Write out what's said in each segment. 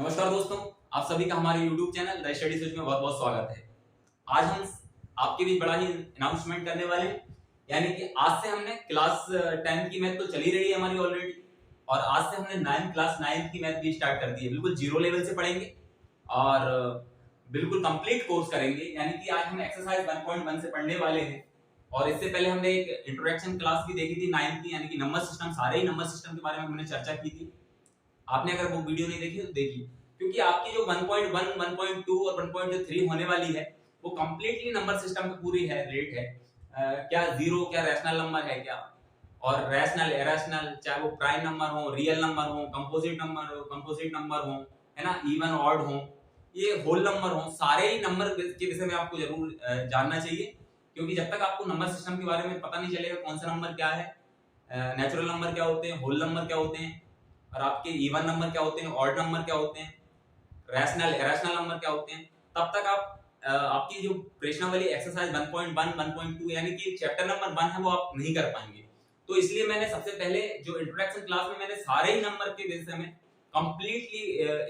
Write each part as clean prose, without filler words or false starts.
नमस्कार दोस्तों, आप सभी का हमारे YouTube channel the study switch में बहुत बहुत स्वागत है। आज हम आपके बीच बड़ा ही अनाउंसमेंट करने वाले हैं, यानी कि आज से हमने क्लास 10 की मैथ तो चली रही है हमारी ऑलरेडी, और आज से हमने क्लास 9 की मैथ भी स्टार्ट कर दी है। बिल्कुल जीरो लेवल से पढ़ेंगे और बिल्कुल कंप्लीट कोर्स करेंगे। यानी कि आज हम एक्सरसाइज 1.1 से पढ़ने वाले हैं, और इससे पहले हमने एक इंट्रोडक्शन क्लास भी देखी थी 9 की, यानी कि नंबर सिस्टम, सारे ही नंबर सिस्टम के बारे में हमने चर्चा की थी। आपने अगर वो वीडियो नहीं देखी तो देखिए, क्योंकि आपकी जो 1.1, 1.2 और 1.3 होने वाली है वो कंप्लीटली नंबर सिस्टम पे पूरी है रेट है। क्या जीरो, क्या रैशनल नंबर है क्या, और रैशनल इरेशनल, चाहे वो प्राइम नंबर हो, रियल नंबर हो, कंपोजिट नंबर हो, है ना, इवन ऑड हो, ये होल नंबर हो, सारे ही नंबर के विषय में आपको जरूर जानना चाहिए। क्योंकि जब तक आपको नंबर सिस्टम के बारे में पता नहीं चलेगा कौन सा नंबर क्या है, नेचुरल नंबर क्या होते हैं, होल नंबर क्या होते हैं, और आपके इवन नंबर क्या होते हैं, ऑड नंबर क्या होते हैं, रैशनल इरेशनल नंबर क्या होते हैं, तब तक आप आपकी जो प्रश्न वाली एक्सरसाइज 1.1, 1.2 यानी कि चैप्टर नंबर 1 है वो आप नहीं कर पाएंगे। तो इसलिए मैंने सबसे पहले जो इंट्रोडक्शन क्लास में मैंने सारे ही नंबर के विषय में कंप्लीटली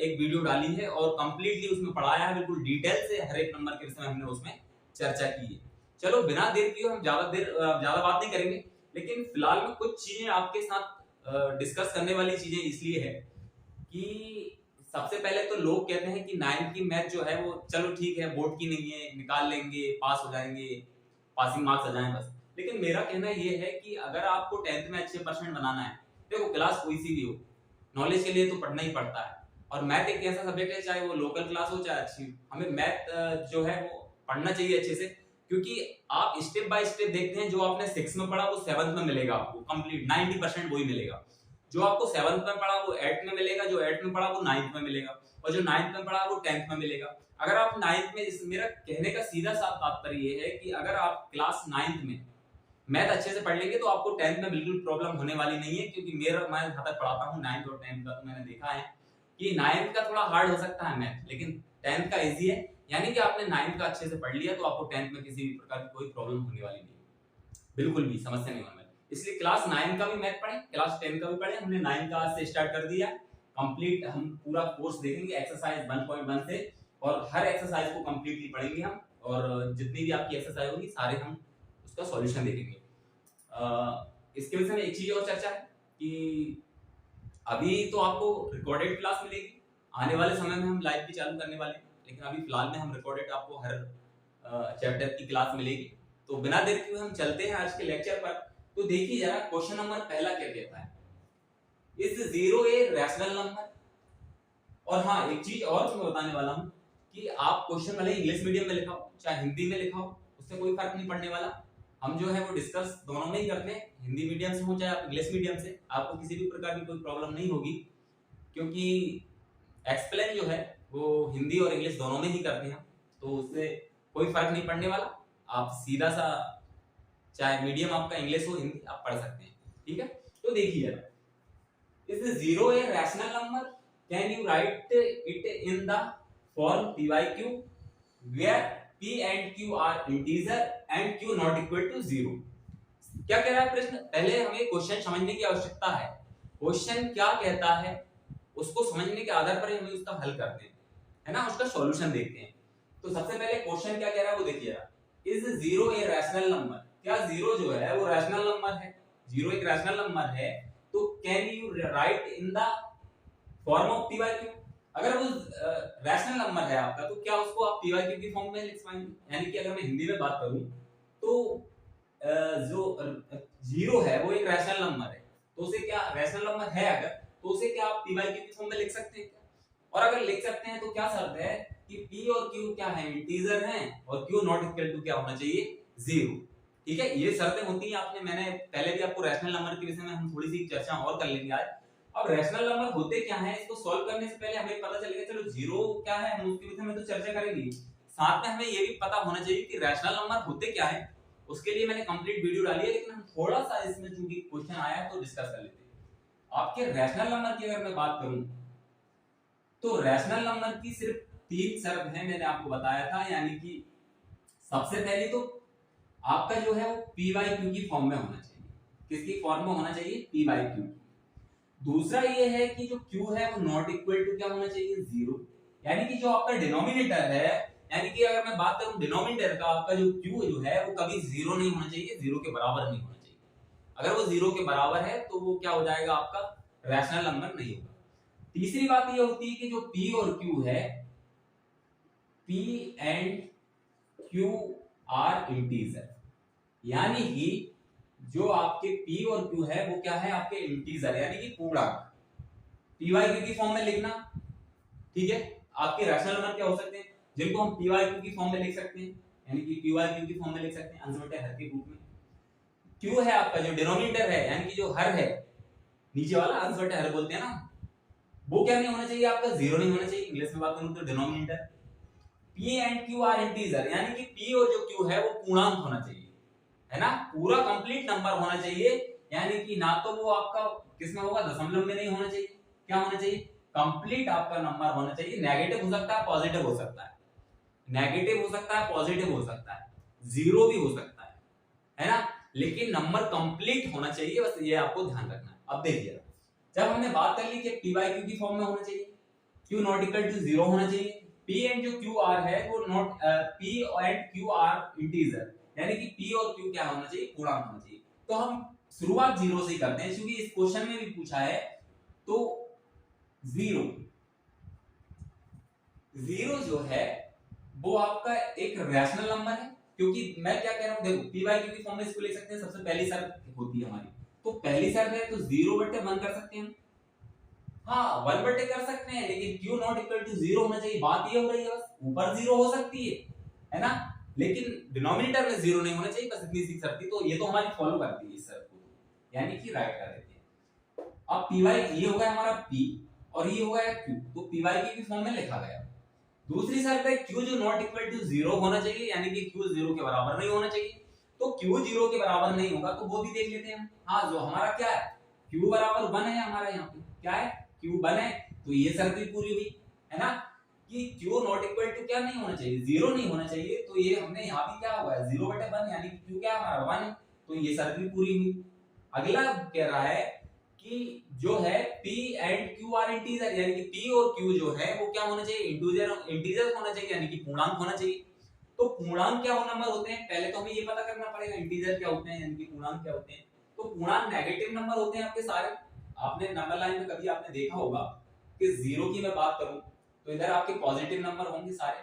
एक वीडियो डाली है और कंप्लीटली उसमें पढ़ाया है, बिल्कुल डिटेल से हर एक नंबर के विषय में हमने उसमें चर्चा की है। चलो बिना देर किए हम ज्यादा बात नहीं करेंगे, लेकिन फिलहाल में कुछ चीजें आपके साथ डिस्कस करने वाली चीजें इसलिए है कि सबसे पहले तो लोग कहते हैं कि 9 की मैथ जो है वो चलो ठीक है, बोर्ड की नहीं है, निकाल लेंगे, पास हो जाएंगे, पासिंग मार्क्स आ जाएं बस। लेकिन मेरा कहना ये है कि अगर आपको 10th में अच्छे परसेंट बनाना है, देखो क्लास कोई सी भी हो, नॉलेज के लिए तो पढ़ना ही पड़ता है। और मैथ एक ऐसा सब्जेक्ट है, चाहे वो लोकल क्लास हो चाहे अच्छी, हमें मैथ जो है वो पढ़ना चाहिए अच्छे से। क्योंकि आप स्टेप बाय स्टेप देखते हैं, जो आपने 6 में पढ़ा वो 7th में मिलेगा आपको कंप्लीट 90% वही मिलेगा। जो आपको 7th में पढ़ा वो 8th में मिलेगा, जो 8th में पढ़ा वो 9th में मिलेगा, और जो 9th में पढ़ा वो 10th में मिलेगा। अगर आप 9th में, मेरा कहने का सीधा सा तात्पर्य ये है कि अगर आप क्लास 9th में मैथ अच्छे से पढ़ लेंगे तो आपको 10th में बिल्कुल प्रॉब्लम होने वाली नहीं है। क्योंकि मैं जहां तक पढ़ाता हूँ 9th और 10th का, तो मैंने देखा है कि 9th का थोड़ा हार्ड हो सकता है मैथ, लेकिन 10th का इजी है। यानी कि आपने 9th का अच्छे से पढ़ लिया तो आपको 10th में किसी भी प्रकार की कोई प्रॉब्लम होने वाली नहीं, बिल्कुल भी समस्या नहीं होने वाली। इसलिए क्लास 9 का भी मैथ पढ़ें, क्लास 10 का भी पढ़ें। हमने 9 का आज से स्टार्ट कर दिया कंप्लीट, हम पूरा कोर्स देखेंगे एक्सरसाइज 1.1 से, और हर एक्सरसाइज को कंप्लीटली पढ़ेंगे हम, और जितनी भी आपकी एक्सरसाइज होगी सारे हम उसका सॉल्यूशन देखेंगे। इसके विषय में एक चीज और चर्चा है कि अभी तो आपको रिकॉर्डेड क्लास मिलेगी, आने वाले समय में हम लाइव भी चालू करने वाले हैं, लेकिन अभी फिलहाल में हम रिकॉर्डेड आपको हर चैप्टर की क्लास मिलेगी। तो बिना देर के हम चलते हैं आज के लेक्चर पर। तो देखिए जरा, क्वेश्चन नंबर पहला क्या कहता है, is zero a rational number. और हाँ, एक चीज और मैं बताने वाला हूँ कि आप क्वेश्चन भले इंग्लिश मीडियम में लिखा हो चाहे हिंदी में लिखा हो, उससे कोई फर्क नहीं पड़ने वाला। हम जो है वो डिस्कस दोनों में ही करते हैं, हिंदी मीडियम से हो चाहे आप इंग्लिश मीडियम से, आपको किसी भी प्रकार की कोई प्रॉब्लम नहीं होगी। क्योंकि एक्सप्लेन जो है वो हिंदी और इंग्लिश दोनों में ही करते हैं, तो उससे कोई फर्क नहीं पड़ने वाला। आप सीधा सा, चाहे मीडियम आपका इंग्लिश हो हिंदी, आप पढ़ सकते हैं, ठीक है। तो देखिए, is zero a rational number, can you right it in the form p by q where p and q are integer and q not equal to 0। क्या कह रहा है प्रश्न, पहले हमें क्वेश्चन समझने की आवश्यकता है। क्वेश्चन क्या कहता है उसको समझने के आधार पर हम उसका हल करते हैं, है ना, उसका सॉल्यूशन देखते हैं। तो सबसे पहले क्वेश्चन क्या कह रहा है वो देखिए, is zero a rational number, क्या जीरो जो है वो रैशनल नंबर है, जीरो एक रैशनल नंबर है, तो can you right in the form of p by q। अगर वो रैशनल नंबर है आपका, तो क्या उसको आप p by q की फॉर्म में लिख पाएंगे। यानी कि अगर मैं हिंदी में बात करूं तो जो जीरो है वो एक रैशनल नंबर है, तो उसे क्या, रैशनल नंबर है अगर, तो उसे क्या आप p by q की फॉर्म में लिख सकते हैं क्या? और अगर लिख सकते हैं तो क्या शर्त है कि p और q क्या है, इंटीजर हैं, और q नॉट इक्वल टू क्या होना चाहिए, 0। ठीक है, ये शर्तें होती हैं। मैंने पहले भी आपको रैशनल नंबर के विषय में हम थोड़ी सी चर्चा और कर लेंगे आज। अब रैशनल नंबर होते क्या हैं, इसको सॉल्व करने से पहले हमें पता चलेगा, चलो जीरो क्या है हम उसके विषय में तो चर्चा करेंगे, साथ में हमें ये भी पता होना चाहिए कि रैशनल नंबर होते क्या है। उसके लिए मैंने कंप्लीट वीडियो डाली है, लेकिन हम थोड़ा सा इसमें चूंकि क्वेश्चन आया है तो डिस्कस कर लेते हैं। आपके रैशनल नंबर की अगर मैं बात करूं तो रैशनल नंबर की सिर्फ 3 शर्त है, मैंने आपको बताया था। यानी कि सबसे पहले तो आपका जो है वो p by q की फॉर्म में होना चाहिए। किसकी फॉर्म में होना चाहिए, p by q। दूसरा ये है कि जो q है वो नॉट इक्वल टू क्या होना चाहिए, 0। यानी कि जो आपका डिनोमिनेटर है, यानी कि अगर मैं बात करूं डिनोमिनेटर का, आपका जो q जो है वो कभी 0 नहीं होना चाहिए, 0 के बराबर नहीं होना चाहिए। अगर वो 0 के बराबर है तो वो क्या हो जाएगा, आपका रैशनल नंबर नहीं होगा। तीसरी बात ये होती है कि जो p और q है, p and q are integer, यानी कि जो आपके p और q है वो क्या है, आपके इंटीजर यानी कि पूर्णांक। py q की फॉर्म में लिखना, ठीक है। आपके रैशनल नंबर क्या हो सकते हैं, जिनको हम py q की फॉर्म में लिख सकते हैं, यानी कि py q की फॉर्म में लिख सकते हैं अंश बटे हर के रूप में। q है आपका जो डिनोमिनेटर है, यानी कि जो हर है, नीचे वाला अंश बटे हर बोलते हैं ना, वो क्या नहीं होना चाहिए, आपका 0 नहीं होना चाहिए। इंग्लिश में बात करूं तो denominator. p and q are integer, यानी कि p और जो q है वो पूर्णांक होना चाहिए, है ना, पूरा कंप्लीट नंबर होना चाहिए। यानी कि ना तो वो आपका किसमें होगा, दशमलव में नहीं होना चाहिए, क्या होना चाहिए, कंप्लीट आपका नंबर होना चाहिए। नेगेटिव हो सकता है, पॉजिटिव हो सकता है, नेगेटिव हो सकता है, पॉजिटिव हो सकता है, जीरो भी हो सकता है ना, लेकिन नंबर कंप्लीट होना चाहिए, बस ये आपको ध्यान रखना है। अब देखिए, जब हमने बात कर ली कि p बाय q की फॉर्म में होना चाहिए, q नॉट इक्वल टू 0 होना चाहिए, p एंड जो q r है वो not p and q r integer, यानी कि p और q क्या होना चाहिए, पूर्णांक होना चाहिए। तो हम शुरुआत 0 से ही करते हैं, क्योंकि इस क्वेश्चन में भी पूछा है। तो 0 जो है वो आपका एक रैशनल नंबर है, क्योंकि मैं क्या कह रहा हूं, देखो p बाय q की फॉर्म में इसको लिख सकते हैं, सबसे पहली शर्त होती है हमारी, तो पहली शर्त है तो 0/1 कर सकते हैं, हाँ 1/1 कर सकते हैं, लेकिन q नॉट इक्वल टू 0 होना चाहिए। बात ये हो रही है, बस ऊपर 0 हो सकती है ना, लेकिन डिनोमिनेटर में 0 नहीं होना चाहिए, बस इतनी सी शर्त थी। तो ये तो हमारी फॉलो करती है इस शर्त को, यानी कि राइट कर देते हैं। अब py ये हो गया हमारा p और ये हो गया q, तो py की फॉर्म में लिखा गया। दूसरी शर्त है q जो नॉट इक्वल टू 0 होना चाहिए, यानी कि q 0 के बराबर नहीं होना चाहिए। तो q 0 के बराबर नहीं होगा तो वो भी देख लेते हैं। हाँ, जो हमारा क्या है, q बराबर 1 है, हमारा यहाँ पे क्या है, q 1 है, तो ये शर्त भी पूरी हुई, है ना, कि q नॉट इक्वल टू क्या नहीं होना चाहिए, 0 नहीं होना चाहिए। तो ये हमने यहाँ भी क्या हुआ है, 0/1, यानी कि q क्या हमारा 1 है, तो ये शर्त भी पूरी हुई। अगला कह रहा है कि जो है p and q are integer, यानी कि p और q जो है वो क्या होना चाहिए, इंटीजर होना चाहिए, यानी कि पूर्णांक होना चाहिए। तो पूर्णांक क्या नंबर होते हैं, पहले तो हमें ये पता करना पड़ेगा इंटीजर क्या होते हैं, यानी कि पूर्णांक क्या होते हैं। तो पूर्णांक नेगेटिव नंबर होते हैं आपके सारे। आपने नंबर लाइन में कभी आपने देखा होगा कि 0 की मैं बात करूं तो इधर आपके पॉजिटिव नंबर होंगे सारे,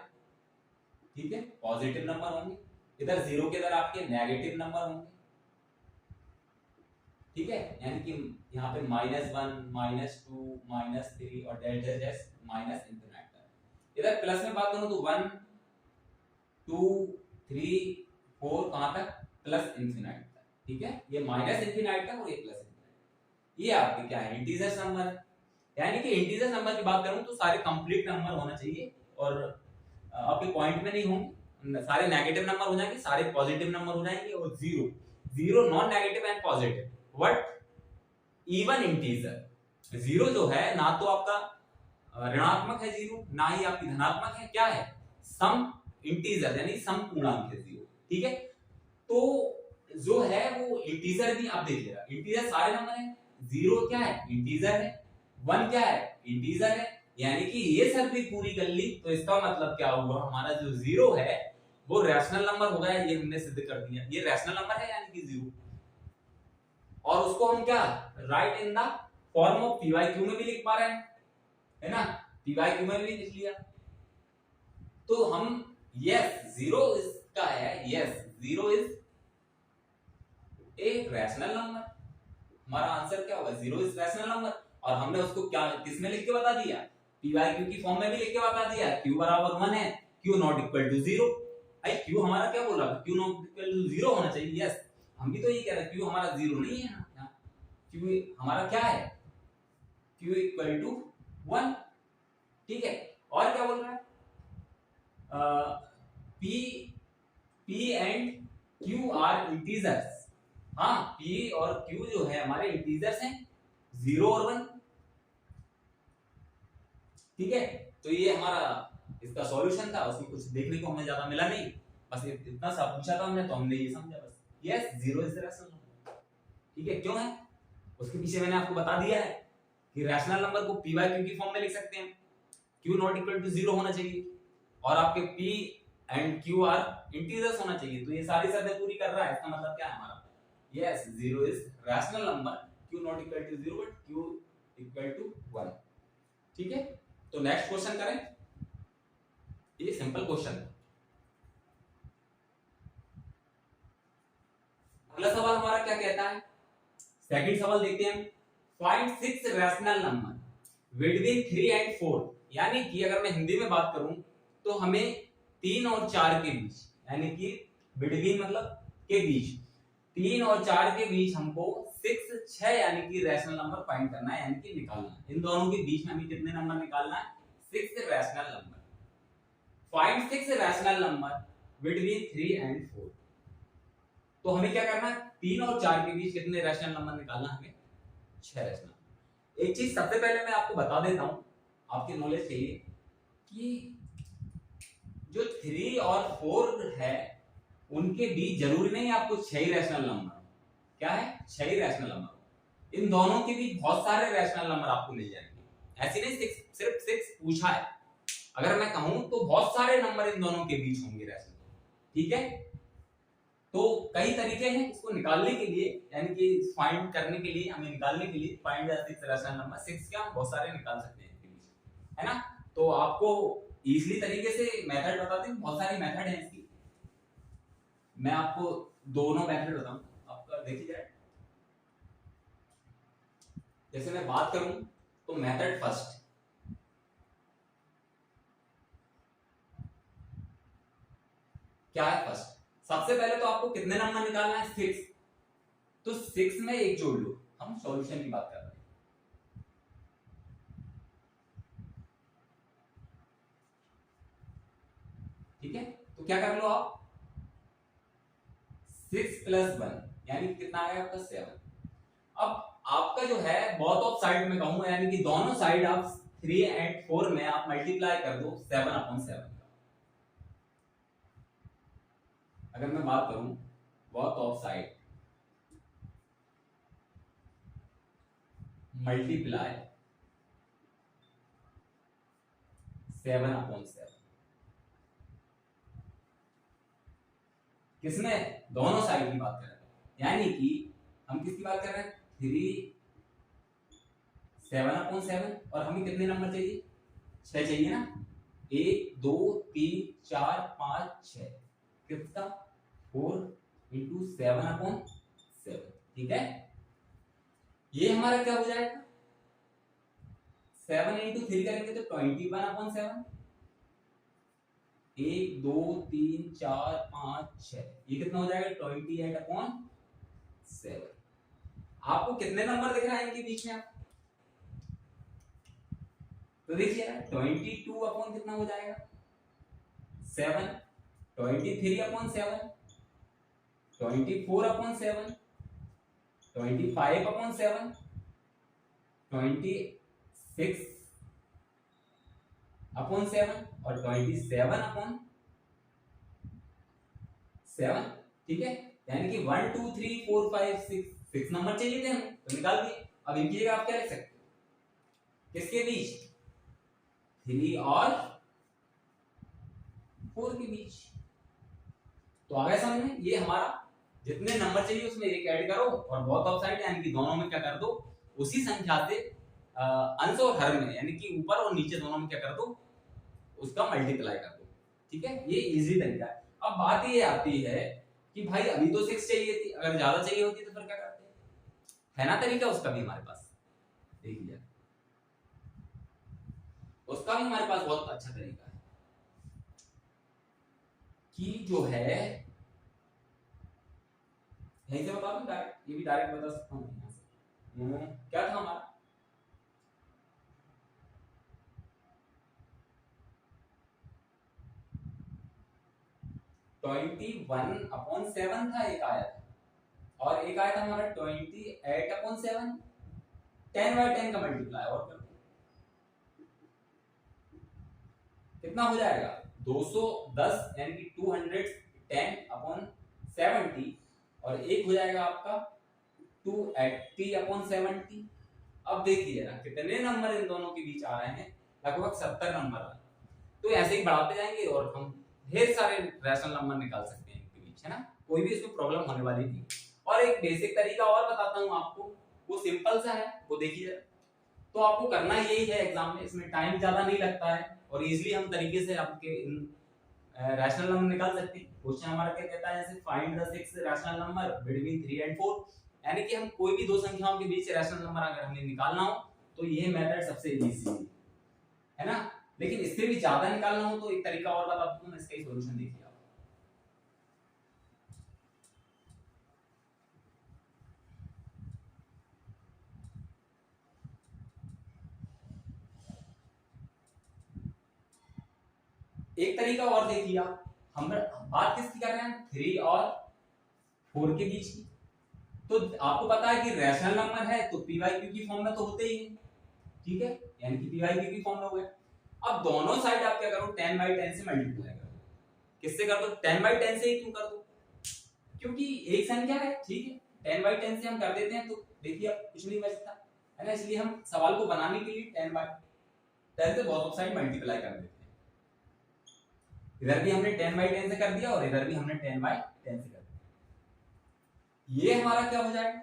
ठीक है, पॉजिटिव नंबर होंगे, इधर 0 के इधर आपके नेगेटिव नंबर होंगे, ठीक है, यानी कि यहाँ पे -1 -2 -3 और डेल्टा जैस माइनस इंफिनिट तक। इधर प्लस में बात करूं तो 1 2 3 4 कहां तक, प्लस इंफिनिट तक, ठीक है, ये माइनस इंफिनिट तक और ये प्लस इंफिनिट। ये आपके क्या है, इंटीजर नंबर है। यानी कि इंटीजर नंबर की बात करूं तो सारे कंप्लीट नंबर होना चाहिए, और आपके पॉइंट में नहीं होंगे, सारे नेगेटिव नंबर हो जाएंगे, सारे पॉजिटिव नंबर हो जाएंगे, और zero non negative and positive, what even integer. 0 जो है ना तो आपका ऋणात्मक है 0, ना ही आपकी धनात्मक है, क्या है, सम इंटीजर यानी सम पूर्णांक है 0, ठीक है। तो जो है वो इंटीजर भी आप देखिएगा, इंटीजर सारे नंबर हैं, 0 क्या है, इंटीजर है, 1 क्या है, इंटीजर है, यानी कि ये सब भी पूरी कर ली। तो इसका मतलब क्या हुआ, हमारा जो 0 है वो रैशनल नंबर हो गया, ये हमने सिद्ध कर दिया, ये रैशनल नंबर है यानी कि 0। और उसको हम क्या right in the form of py q में भी लिख पा रहे हैं, है ना, py q में भी लिख लिया। तो हम यस 0 इसका है, यस 0 इज एक रैशनल नंबर, हमारा आंसर क्या होगा, 0 इज रैशनल नंबर। और हमने उसको क्या किसमें लिख के बता दिया, py q की फॉर्म में भी लिख के बता दिया, q बराबर 1 है, q नॉट इक्वल टू 0। भाई q हमारा क्या बोला, q नॉट इक्वल टू 0 होना चाहिए, यस, हम भी तो ये कह रहे हैं, q हमारा 0 नहीं है ना, q हमारा क्या है, q इक्वल टू 1, ठीक है। और क्या बोल रहा है, p and q are integers, हाँ p और q जो है हमारे इंटीजर्स हैं, 0 और 1, ठीक है। तो ये हमारा इसका सॉल्यूशन था, उसमें कुछ देखने को हमें ज्यादा मिला नहीं, बस इतना सा पूछा था हमने तो हमने ये समझा बस, yes 0 is the rational number, ठीक है। क्यों है उसके पीछे मैंने आपको बता दिया है, कि रैशनल नंबर को पी बाय क्यू की फॉर्म में लिख सकते हैं, क्यू नॉट इक्वल टू 0 होना चाहिए और आपके P and Q R integers होना चाहिए। तो ये सारी शर्तें पूरी कर रहा है, इसका मतलब क्या है हमारा, yes 0 is rational number, q not equal to 0 but q equal to 1। ठीक है, तो नेक्स्ट क्वेश्चन करें, ये सिंपल क्वेश्चन है। अगला सवाल हमारा क्या कहता है, सेकंड सवाल देखते हैं, find 6 rational number between 3 and 4। यानी कि अगर मैं हिंदी में बात करूं तो हमें 3 और 4 के बीच, यानी कि बिटवीन मतलब के बीच, 3 और 4 के बीच हमको 6 यानी कि रैशनल नंबर फाइंड करना है, यानी कि निकालना है। इन दोनों के बीच में हमें कितने नंबर निकालना है, 6 rational number. Find 6 rational number between 3 and 4। तो हमें क्या करना है, 3 और 4 के बीच कितने रैशनल नंबर निकालना, हमें 6 रैशनल। एक चीज सबसे पहले मैं आपको बता देता हूं आपके नॉलेज के लिए कि जो 3 और 4 है उनके बीच जरूरी नहीं आपको 6 ही रैशनल नंबर, क्या है 6 ही रैशनल नंबर। इन दोनों के बीच बहुत सारे रैशनल नंबर आपको मिल जाएंगे, ऐसे नहीं सिर्फ 6 पूछा है। अगर मैं कहूं तो बहुत सारे नंबर इन दोनों के बीच होंगे रैशनल। ठीक है, तो कई तरीके हैं इसको निकालने के लिए, यानी कि फाइंड करने के लिए, हमें निकालने के लिए फाइंड द 6 रैशनल नंबर। 6 क्या हम बहुत सारे निकाल सकते हैं इनके बीच, है ना। तो आपको इजीली तरीके से मेथड बताते हैं, बहुत सारी मेथड है इसकी। मैं आपको दोनों मेथड बताऊंगा, आपका देखिए जाए। जैसे मैं बात करूं तो मेथड फर्स्ट, क्या है फर्स्ट, सबसे पहले तो आपको कितने नंबर निकालना है, 6। तो 6 में एक जोड़ लो, हम सॉल्यूशन की बात कर रहे हैं। ठीक है, तो क्या कर लो आप, 6 + 1 यानी कितना आएगा आपका 7। अब आपका जो है बोथ ऑफ साइड में कहूंगा, यानी कि दोनों साइड आप 3 एंड 4 में आप मल्टीप्लाई कर दो 7/7 का। अगर मैं बात करूं बोथ ऑफ साइड मल्टीप्लाई 7/7, किसमें, दोनों साइड की बात कर रहे हैं, यानी कि हम किसकी बात कर रहे हैं, 3 7/7 और हमें कितने नंबर चाहिए, 6 चाहिए ना, 1 2 3 4 5 6, कितना 4 × 7/7। ठीक है, ये हमारा क्या हो जाएगा, 7 × 3 करेंगे तो 21/7, 1 2 3 4 5 6, ये कितना हो जाएगा 28/7। आपको कितने नंबर दिख रहा है इनके बीच में, आप तो देखिए 22 कितना हो जाएगा 7, 23/7, 24/7, 25/7, 26/7 और 27/7। ठीक है, यानी कि 1 2 3 4 5 6 नंबर चाहिए थे हमें, तो निकाल दिए। अब इनकी जगह आप क्या लिख सकते हो, किसके बीच, 3 और 4 के बीच। तो आ गया समझ में, ये हमारा जितने नंबर चाहिए उसमें एक ऐड करो और बोथ ऑफ साइड यानी कि दोनों में क्या कर दो, उसी संख्या से अंश और हर में यानी कि ऊपर और नीचे दोनों में क्या कर दो, उसका मल्टीप्लाई कर दो। ठीक है, ये इजी तरीका है। अब बात ये आती है कि भाई अभी तो 6 चाहिए थी, अगर ज्यादा चाहिए होती तो फिर क्या करते हैं, है ना तरीका उसका भी हमारे पास, देख लिया, उसका भी हमारे पास बहुत अच्छा तरीका है कि जो है यहीं से बता दूं डायरेक्ट, ये भी डायरेक्ट बता सकता हूं यहां से। क्या था हमारा, 21/7 था एक आया था, और एक आया था हमारा 28/7, 10/10 का मल्टीप्लाई और कर दो, कितना हो जाएगा 210 यानी कि 210/70, और एक हो जाएगा आपका 280/70। अब देखिए कितने नंबर इन दोनों के बीच आ रहे हैं, लगभग 70 नंबर आ रहे हैं। तो ऐसे ही बढ़ाते जाएंगे और हम ढेर सारे रैशनल नंबर निकाल सकते हैं इनके बीच, है ना, कोई भी इसमें प्रॉब्लम होने वाली नहीं। और एक बेसिक तरीका और बताता हूँ आपको, वो सिंपल सा है, वो देखिए। तो आपको करना यही है एग्जाम में, इसमें टाइम ज्यादा नहीं लगता है और इजीली हम तरीके से आपके इन रैशनल नंबर निकाल सकते हैं। क्वेश्चन हमारा क्या कहता है, जैसे find the 6 rational number between 3 and 4, यानी कि हम कोई भी दो संख्याओं के बीच रैशनल नंबर अगर हमें निकालना हो तो ये मेथड सबसे इजी है ना। लेकिन इससे भी ज्यादा निकालना हो तो एक तरीका और बताता हूं मैं, इसका ही सॉल्यूशन देखिए आप। एक तरीका और देखिए आप, हम बात किसकी कर रहे हैं, 3 और 4 के बीच की। तो आपको पता है कि रैशनल नंबर है तो पीवाईक्यू की फॉर्म में तो होते ही है, ठीक है, यानी कि पीवाईक्यू की फॉर्म में हो गया। अब दोनों साइड आप क्या करो, 10/10 से मल्टीप्लाई करो। किससे कर दो, 10/10 से ही क्यों कर दो, क्योंकि एक संख्या है, ठीक है, 10/10 से हम कर देते हैं तो देखिए अब कुछ नहीं बचता है ना, इसलिए हम सवाल को बनाने के लिए 10/10 से बहुत साइड मल्टीप्लाई कर देते हैं। इधर भी हमने 10/10 से कर दिया और इधर भी हमने 10/10 से कर दिया। ये हमारा क्या हो जाएगा,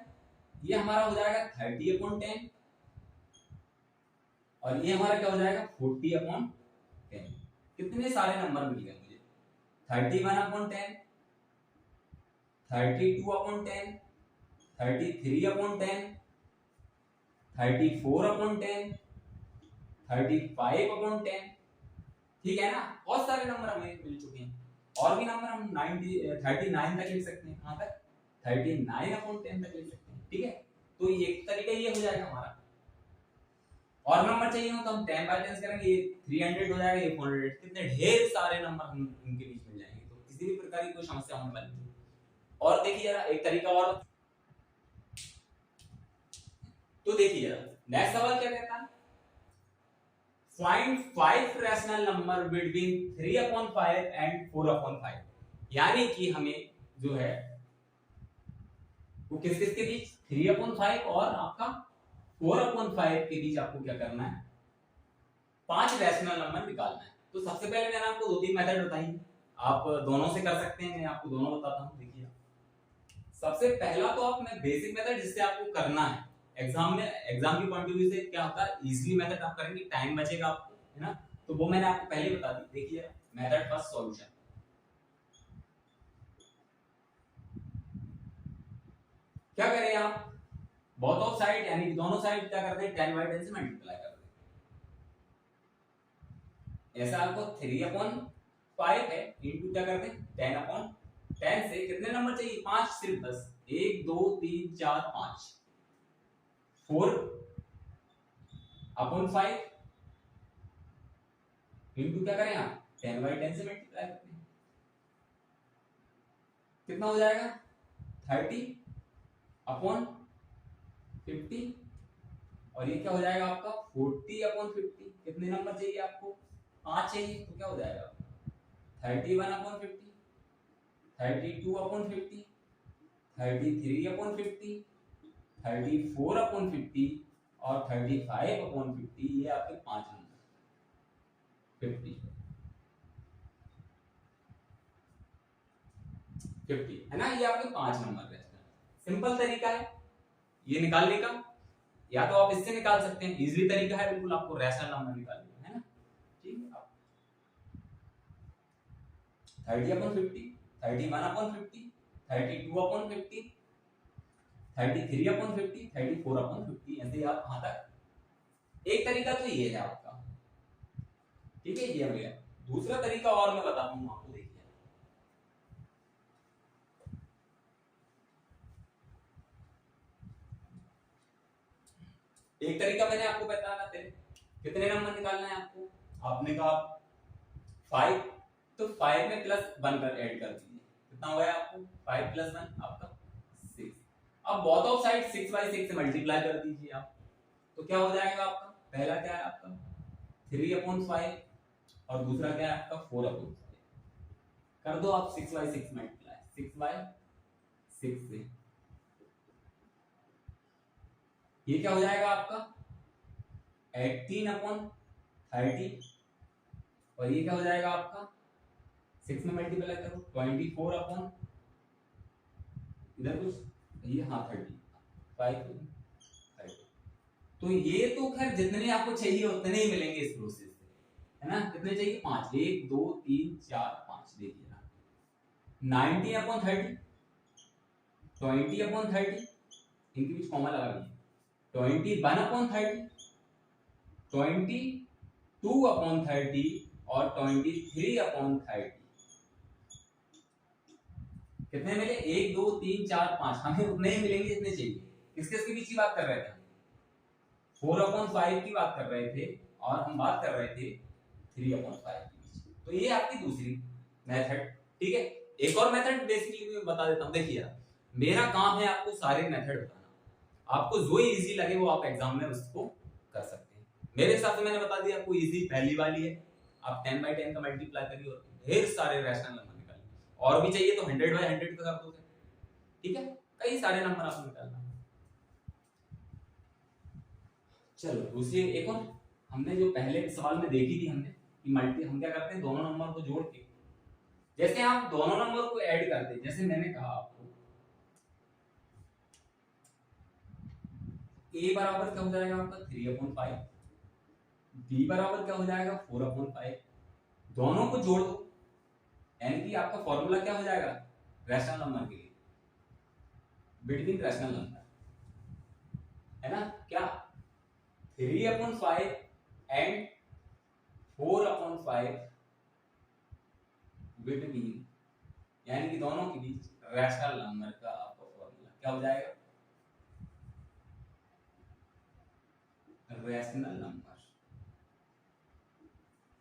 ये हमारा हो जाएगा 30/10 और ये हमारा क्या हो जाएगा 40/10। कितने सारे नंबर मिल गए मुझे, 31/10, 32/10, 33/10, 34/10, 35/10, ठीक है ना, बहुत सारे नंबर हमें मिल चुके हैं। और भी नंबर हम 39 तक लिख सकते हैं, कहां तक, 39/10 तक लिख सकते हैं, ठीक है। तो ये तरीका ये हो जाएगा हमारा। और नंबर चाहिए हो तो हम 10/10 करेंगे, ये 300 हो जाएगा, ये 400, कितने ढेर सारे नंबर हम इनके बीच मिल जाएंगे, तो किसी भी प्रकार की कोई समस्या होने वाली नहीं। और देखिए जरा एक तरीका और, तो देखिए जरा नेक्स्ट सवाल क्या कहता है, find 5 rational number between 3/5 and 4/5, यानी कि हमें जो है वो किस किस के बीच, 3/5 और आपका 4/5 के बीच आपको क्या करना है, 5 रैशनल नंबर निकालना है। तो सबसे पहले मैंने आपको 2-3 मेथड बताई, आप दोनों से कर सकते हैं, मैं आपको दोनों बताता हूं। देखिए सबसे पहला तो आप मैं बेसिक मेथड जिससे आपको करना है एग्जाम में, एग्जाम की पॉइंट ऑफ व्यू से क्या होता है, इजीली मेथड आप करेंगे, टाइम बचेगा आपको, है ना, तो वो मैंने आपको पहले बता दी। देखिए मेथड फर्स्ट सॉल्यूशन, क्या करें आप, बोथ ऑफ साइड यानी दोनों साइड क्या करते हैं, 10/10 से मल्टीप्लाई कर देते हैं। ऐसा आपको 3/5 है इनटू क्या करते हैं 10/10 से कितने नंबर चाहिए, 5, सिर्फ 10, 1 2 3 4 5, 4/5 इनटू क्या करें आप 10/10 से मल्टीप्लाई करते हैं, कितना हो जाएगा 30/50 और ये क्या हो जाएगा आपका 40/50। कितने नंबर चाहिए आपको, 5 चाहिए, तो क्या हो जाएगा 31/50, 32/50, 33/50, 34/50 और 35/50, ये आपके 5 नंबर 50 है ना, ये आपके 5 नंबर है। सिंपल तरीका है ये निकालने का, या तो आप इससे निकाल सकते हैं, इजीली तरीका है बिल्कुल, आपको रैशनल नंबर निकालना है ना, ठीक है। 30/50, 31/50, 32/50, 33/50, 34/50, ऐसे आप कहां तक, एक तरीका तो ये है आपका, ठीक है, ये हो गया। दूसरा तरीका और मैं बताता हूं आपको, देखिए एक तरीका मैंने आपको बताया था, कितने नंबर निकालना है आपको, आपने कहा 5, तो 5 में +1 कर ऐड कर दीजिए, कितना हो गया आपको 5 + 1 आपका 6। अब बोथ ऑफ साइड 6/6 से मल्टीप्लाई कर दीजिए आप, तो क्या हो जाएगा आपका, पहला क्या है आपका 3/5 और दूसरा क्या है आपका 4/5, कर दो आप 6/6 मल्टीप्लाई, 6/6 से ये क्या हो जाएगा आपका 18/30 और ये क्या हो जाएगा आपका 6 में मल्टीप्लाई करो 24 इधर कुछ ये हाँ 30 तो ये तो खैर जितने आपको चाहिए उतने ही मिलेंगे इस प्रोसेस से, है ना। कितने चाहिए 5 1 2 3 4 5 देखिए ना 90/30 20/30 इनके बीच कॉमा लगा दीजिए 21/30 22/30 और 23/30 कितने मिले 1 2 3 4 5 हमें उतने ही मिलेंगे जितने चाहिए। किसके बीच की बात कर रहे थे 4/5 की बात कर रहे थे और हम बात कर रहे थे 3/5 की बीच। तो ये आपकी दूसरी मेथड, ठीक है। एक और मेथड बेसिकली मैं बता देता हूं। देखिए मेरा काम है आपको सारे मेथड बताना, आपको जो इजी लगे वो आप एग्जाम में उसको कर सकते हैं। मेरे हिसाब से मैंने बता दिया आपको इजी पहली वाली है, आप 10/10 का मल्टीप्लाई करिए और ढेर सारे रैशनल नंबर निकालिए, और भी चाहिए तो 100/100 का कर दो, ठीक है। कई सारे नंबर आपको निकालना। चलो दूसरी एक और हमने जो पहले सवाल में देखी थी हमने कि मल्टी हम क्या करते हैं दोनों नंबर को जोड़ के, जैसे आप दोनों नंबर को ऐड करते हैं, जैसे मैंने कहा आपको a बराबर क्या हो जाएगा आपका 3/5, b बराबर क्या हो जाएगा 4/5, दोनों को जोड़ दो यानी कि आपका फॉर्मूला क्या हो जाएगा रैशनल नंबर के लिए बिटवीन रैशनल नंबर, है ना। क्या 3/5 एंड 4/5 बिटवीन यानी कि दोनों के बीच रैशनल नंबर का आपका फॉर्मूला क्या हो जाएगा रैशनल नंबर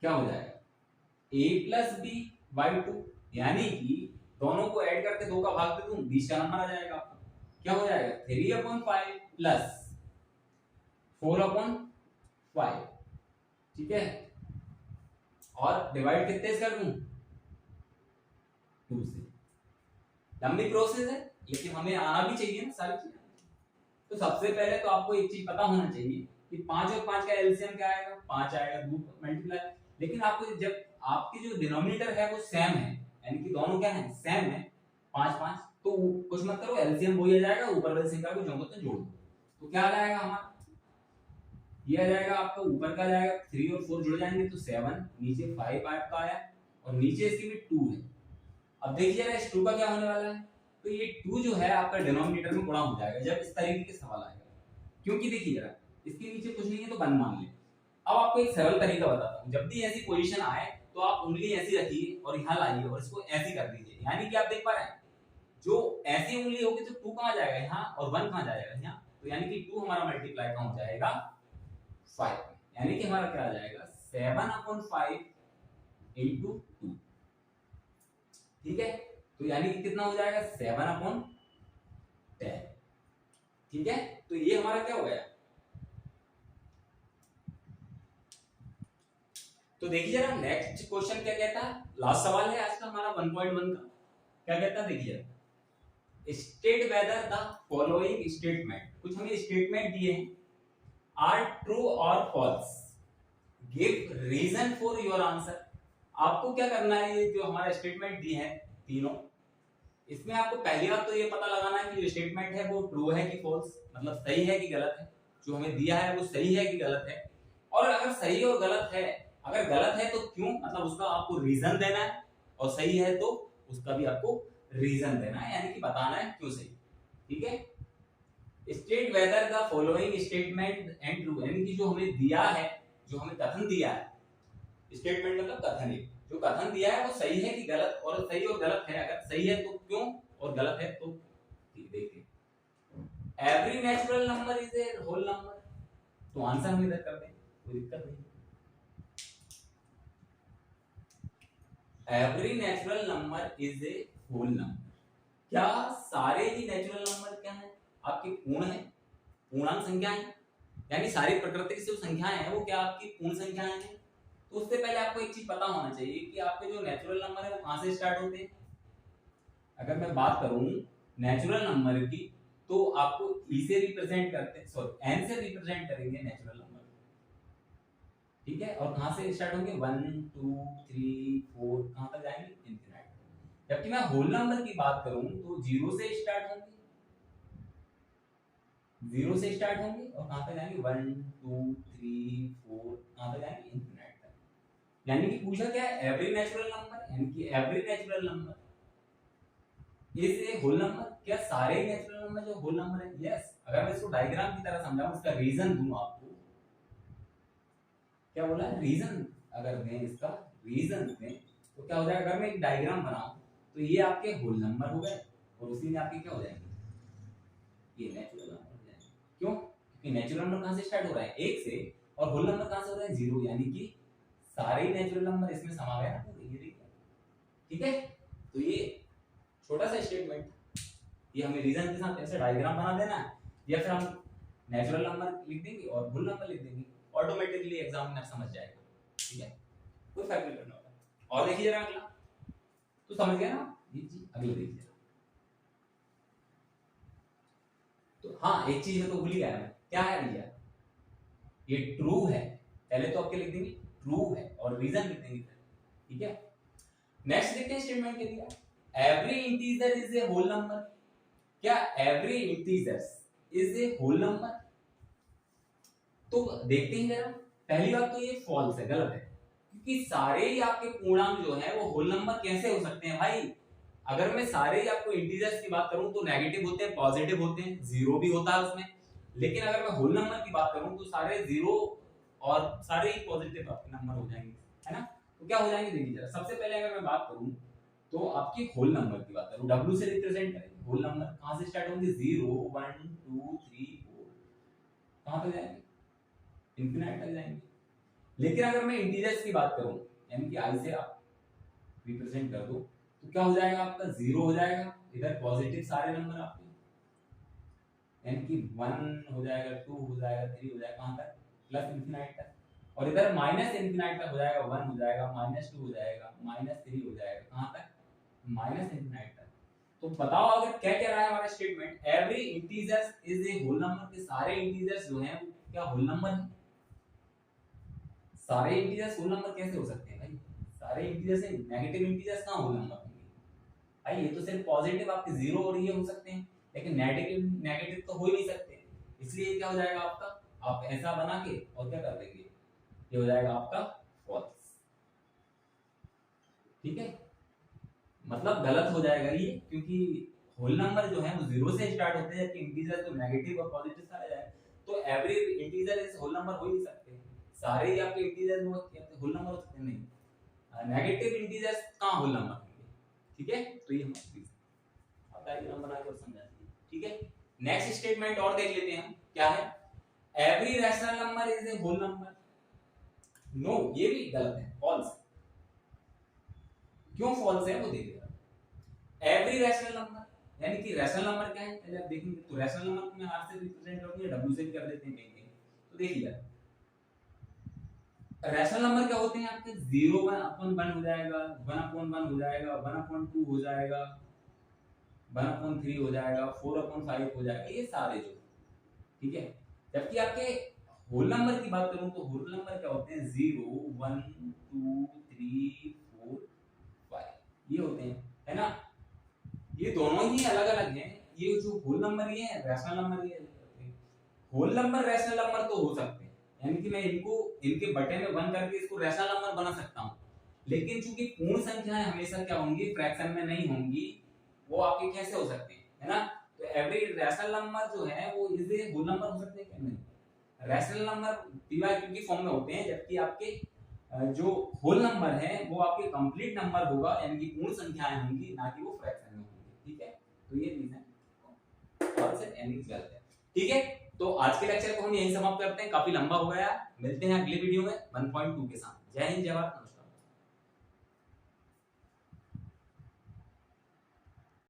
क्या हो जाएगा a+b/2 यानी कि दोनों को ऐड करके 2 का भाग दे दूं 20 का नंबर आ जाएगा आपका। क्या हो जाएगा 3/5 प्लस 4/5, ठीक है, और डिवाइड कितने से कर दूं 2 से। लंबी प्रोसेस है लेकिन हमें आना भी चाहिए ना सारी चीजें। तो सबसे पहले तो आपको एक चीज पता होना चाहिए कि 5 और 5 का एलसीएम क्या आएगा 5 आएगा, 2 मल्टीप्लाई, लेकिन आपको जब आपके जो डिनोमिनेटर है वो सेम है यानी कि दोनों क्या है सेम है 5 5, तो कुछ मत करो एलसीएम वही आ जाएगा, ऊपर वाली संख्या को जो होता है जोड़ दो। तो क्या आ जाएगा हमारा ये आ जाएगा आपका ऊपर का जाएगा 3 और 4 जुड़ जाएंगे तो 7, नीचे 5 आपका आया और नीचे इसके में 2 है। अब देखिए ना इस 2 का क्या होने वाला है, तो ये 2 जो है आपका डिनोमिनेटर में गुणा हो जाएगा जब इस तरीके के सवाल आएगा, क्योंकि देखिए जरा इसके नीचे कुछ नहीं है तो 1 मान ले। अब आपको एक सरल तरीका बताता हूं, जब भी ऐसी पोजीशन आए तो आप उंगली ऐसी रखिए और यहां लाइए और इसको ऐसी कर दीजिए, यानी कि आप देख पा रहे हैं जो ऐसी उंगली होगी तो 2 कहां जाएगा यहां और 1 कहां जाएगा यहां, तो यानी कि 2 हमारा मल्टीप्लाई कहां हो जाएगा 5, यानी कि हमारा क्या आ जाएगा 7/5 into 2, ठीक है। तो यानी कि कितना हो जाएगा 7/10, ठीक है। तो ये हमारा क्या हो गया, तो देखिए जरा नेक्स्ट क्वेश्चन क्या कहता है, लास्ट सवाल है आज का हमारा 1.1 का। क्या कहता है देखिए state whether the following statement, कुछ हमें स्टेटमेंट दिए हैं आर ट्रू और false, give reason for your answer. आपको क्या करना है, ये जो हमारा स्टेटमेंट दिए हैं तीनों, इसमें आपको पहली बात तो ये पता लगाना है कि जो स्टेटमेंट है वो ट्रू है कि फॉल्स, मतलब सही है कि गलत है, जो हमें दिया है वो सही है कि गलत है, और अगर सही और गलत है, अगर गलत है तो क्यों, मतलब उसका आपको रीजन देना है, और सही है तो उसका भी आपको रीजन देना है, यानी कि बताना है क्यों सही, ठीक है। State whether the following statement and true, यानी कि जो हमें दिया है, जो हमें कथन दिया है, स्टेटमेंट मतलब कथन है, जो कथन दिया है वो सही है कि गलत, और सही और गलत है, अगर सही है तो क्यों और गलत है तो देखिए every natural number is a whole number, तो आंसर हम इधर कर दें कोई दिक्कत नहीं। Every natural number is a whole number, क्या सारे ही नेचुरल नंबर क्या है आपके पूर्ण है, पूर्णांक संख्याएं, यानी सारी प्रकृति से जो संख्याएं हैं वो क्या आपकी पूर्ण संख्याएं हैं। तो उससे पहले आपको एक चीज पता होना चाहिए कि आपके जो नेचुरल नंबर है वो कहां से स्टार्ट होते हैं। अगर मैं बात करूं नेचुरल नंबर की तो आपको ई से रिप्रेजेंट करते हैं, सॉरी एन से रिप्रेजेंट करेंगे नेचुरल नंबर, ठीक है, और कहां से स्टार्ट होंगे 1 2 3 4 कहां तक जाएंगे इंफिनिट। जबकि मैं होल नंबर की बात करूं तो 0 से स्टार्ट होंगे, 0 से स्टार्ट होंगे और कहां तक जाएंगे 1 2 3 4 कहां तक जाएंगे इंफिनिट तक। यानी कि पूछा क्या है एवरी नेचुरल नंबर, यानी कि every natural number is a whole number. क्या सारे नेचुरल नंबर जो होल नंबर है? यस। अगर मैं इसको डायग्राम की तरह समझाऊं, इसका रीजन दूं आपको, क्या बोला है रीजन, अगर मैं इसका रीजन दें तो क्या हो जाएगा, अगर मैं एक डायग्राम बनाऊं तो ये आपके होल नंबर हो गए और उसी में आपके क्या हो जाएंगे, ये नेचुरल नंबर हो जाएंगे। क्यों? क्योंकि नेचुरल नंबर कहां से स्टार्ट हो रहा है 1 से, और होल नंबर कहां से हो रहा है 0, यानी कि सारे ही नेचुरल नंबर इसमें समा गए ना पूरे, ये देखिए। ठीक है, तो ये छोटा सा स्टेटमेंट, ये हमें रीजन के साथ ऐसे डायग्राम बना देना है, या फिर हम नेचुरल नंबर लिख देंगे और होल नंबर लिख देंगे, ऑटोमेटिकली एग्जामिनर समझ जाएगा। ठीक है, कोई फर्क नहीं पड़ना होगा। और देखिए जरा अगला, तो समझ गया ना ये चीज, अगला देखिए। तो हाँ एक चीज है तो भूल ही गया मैं, क्या है भैया, ये ट्रू है, पहले तो आपके लिख देंगे ट्रू है और रीजन लिख देंगे। ठीक है, नेक्स्ट देखते हैं स्टेटमेंट के लिए, every integer is a whole number. क्या every integer is a whole number? तो देखते हैं जरा, पहली बात तो ये फॉल्स है, गलत है, क्योंकि सारे ही आपके पूर्णांक जो है वो होल नंबर कैसे हो सकते हैं भाई? अगर मैं सारे ही आपको इंटीजर्स की बात करूं तो नेगेटिव होते हैं, पॉजिटिव होते हैं, जीरो भी होता है उसमें। लेकिन अगर मैं होल नंबर की बात करूं तो सारे जीरो और सारे ही पॉजिटिव आपके नंबर हो जाएंगे, है ना? तो क्या हो जाएंगे देखिए जरा, सबसे पहले अगर मैं बात करूं तो आपकी होल नंबर की बात करूं, W से रिप्रेजेंट करेंगे होल नंबर, कहां से स्टार्ट होंगे 0 1 2 3 4 कहां तक जाएंगे इंफिनिट तक जाएंगे। लेकिन अगर मैं इंटीजर्स की बात करूं, यानी कि आई से आप रिप्रेजेंट कर दो, तो क्या हो जाएगा आपका 0 हो जाएगा, इधर पॉजिटिव सारे नंबर आपके, यानी कि 1 हो जाएगा 2 हो जाएगा 3 हो जाएगा कहां तक प्लस इंफिनिट तक, और इधर माइनस इंफिनिट तक हो जाएगा, 1 हो जाएगा -2 हो जाएगा -3 हो जाएगा कहां तक माइनस इंफिनिट तक। तो बताओ अगर क्या कह रहा है हमारा statement, every integers is a whole number, के सारे इंटीजर्स जो हैं वो क्या होल नंबर है? सारे इंटीजर्स होल नंबर कैसे हो सकते हैं भाई? सारे इंटीजर्स से नेगेटिव इंटीजर्स कहां होल नंबर होंगे भाई? ये तो सिर्फ पॉजिटिव आपके 0 और ये हो सकते हैं, लेकिन नेगेटिव नेगेटिव तो हो ही नहीं सकते। इसलिए क्या हो जाएगा आपका, आप ऐसा बना के और क्या कर देंगे, ये हो जाएगा आपका फॉल्स। ठीक है, मतलब गलत हो जाएगा ये, क्योंकि होल नंबर जो है वो 0 से स्टार्ट होते हैं, जबकि इंटीजर तो नेगेटिव और पॉजिटिव सारे जाए, तो every integer is whole number हो ही नहीं सकते। सारे ही आपके इंटीजर होल नंबर हो सकते नहीं, नेगेटिव इंटीजर्स कहां होल नंबर होंगे। ठीक है, तो ये हम डायग्राम बना के समझा दीजिए। ठीक है, नेक्स्ट स्टेटमेंट और देख लेते हैं हम, क्या है, every rational number is a whole number. No, ये भी गलत है, फॉल्स। क्यों फॉल्स है वो देखिए, एवरी रैशनल नंबर, यानी कि रैशनल नंबर क्या है पहले आप देखेंगे, तो रैशनल नंबर को मैं आर से रिप्रेजेंट करूंगा, W से भी कर देते हैं कहीं। तो देखिए रैशनल नंबर क्या होते हैं आपके, 0 1/1 हो जाएगा, 1/1 हो जाएगा, 1/2 हो जाएगा, 1/3 हो जाएगा, 4/5 हो जाएगा, ये सारे जो, ठीक है। जबकि आपके होल नंबर की बात करूं तो होल नंबर क्या होते हैं, 0 1 2 3 4 5 ये होते हैं, है ना? ये दोनों ही अलग अलग हैं, ये जो होल नंबर ये है रैशनल नंबर ये है। होल नंबर रैशनल नंबर तो हो सकते हैं, यानी कि मैं इनको इनके बटे में 1 करके इसको रैशनल नंबर बना सकता हूं, लेकिन चूंकि पूर्ण संख्याएं हमेशा क्या होंगी, फ्रैक्शन में नहीं होंगी, वो आपके कैसे हो सकते हैं, है ना? तो एवरी रैशनल नंबर जो है वो इज ए होल नंबर हो सकते हैं क्या? नहीं, रैशनल नंबर पीवाईक्यू की फॉर्म में होते हैं, जबकि आपके जो होल नंबर है वो आपके कंप्लीट नंबर होगा, यानी कि पूर्ण संख्याएं होंगी, ना कि वो फ्रैक्शन में होंगी। ठीक है, तो ये रीजन और से यानी गलत है। ठीक है, तो आज के लेक्चर को हम यहीं समाप्त करते हैं, काफी लंबा हो गया। मिलते हैं अगले वीडियो में 1.2 के साथ। जय हिंद, जय भारत।